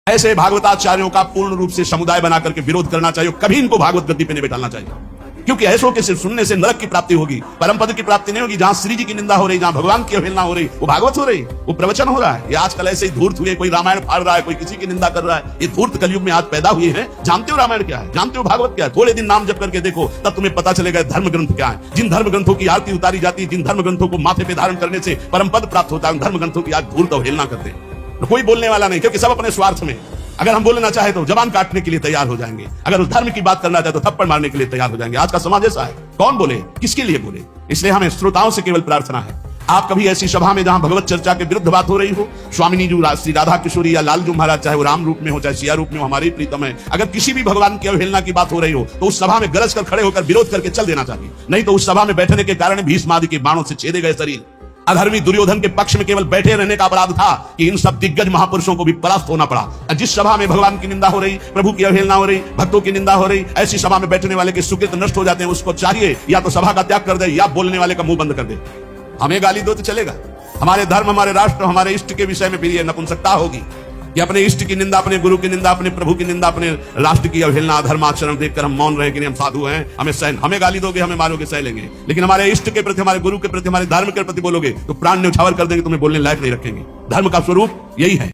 ऐसे भागवताचार्यों का पूर्ण रूप से समुदाय बनाकर के विरोध करना चाहिए। कभी इनको भागवत गद्दी पे नहीं बैठाना चाहिए, क्योंकि ऐसों के सिर्फ सुनने से नरक की प्राप्ति होगी, परम पद की प्राप्ति नहीं होगी। जहां श्री जी की निंदा हो रही, जहां भगवान की अवहेलना हो रही, वो भागवत हो रही, वो प्रवचन हो रहा है। ये आजकल ऐसे ही धूर्त हुए, कोई रामायण फाड़ रहा है, कोई किसी की निंदा कर रहा है। ये धूर्त कलयुग में आज पैदा हुए हैं। जानते हो रामायण क्या है, जानते हो भागवत क्या है? थोड़े दिन नाम जप करके देखो, तब तुम्हें पता चलेगा धर्म ग्रंथ क्या है। जिन धर्म ग्रंथों की आरती उतारी जाती है, जिन धर्म ग्रंथों को माथे पे धारण करने से परम पद प्राप्त होता है, उन धर्म ग्रंथों की आज धूर्त अवहेलना करते हैं। कोई बोलने वाला नहीं, क्योंकि सब अपने स्वार्थ में। अगर हम बोलना चाहे तो जबान काटने के लिए तैयार हो जाएंगे, अगर उस धर्म की बात करना चाहे तो थप्पड़ मारने के लिए तैयार हो जाएंगे। आज का समाज ऐसा है, कौन बोले, किसके लिए बोले। इसलिए हमें श्रोताओं से केवल प्रार्थना है, आप कभी ऐसी सभा में जहां भगवत चर्चा के विरुद्ध बात हो रही हो, स्वामिनी जी श्री राधा किशोरी या लालजू महाराज, चाहे वो राम रूप में हो चाहे सिया रूप में हो, हमारे प्रीतम है, अगर किसी भी भगवान की अवहेलना की बात हो रही हो तो उस सभा में गरज कर खड़े होकर विरोध करके चल देना चाहिए। नहीं तो उस सभा में बैठने के कारण भीष्म आदि के बाणों से छेदे गए शरीर। अधर्मी दुर्योधन के पक्ष में केवल बैठे रहने का अपराध था कि इन सब दिग्गज महापुरुषों को भी परास्त होना पड़ा। जिस सभा में भगवान की निंदा हो रही, प्रभु की अवहेलना हो रही, भक्तों की निंदा हो रही, ऐसी सभा में बैठने वाले के सुकृत नष्ट हो जाते हैं। उसको चाहिए या तो सभा का त्याग कर दे या बोलने वाले का मुंह बंद कर दे। हमें गाली दो तो चलेगा, हमारे धर्म, हमारे राष्ट्र, हमारे इष्ट के विषय में फिर ये नपुंसकता होगी कि अपने इष्ट की निंदा, अपने गुरु की निंदा, अपने प्रभु की निंदा, अपने राष्ट्र की अवहेलना, अधर्म आचरण देखकर हम मौन रहे कि नहीं हम साधु हैं, हमें गाली दोगे, हमें मारोगे, सह लेंगे। लेकिन हमारे इष्ट के प्रति, हमारे गुरु के प्रति, हमारे धर्म के प्रति बोलोगे तो प्राण न्यौछावर कर देंगे, तुम्हें बोलने लायक नहीं रखेंगे। धर्म का स्वरूप यही है।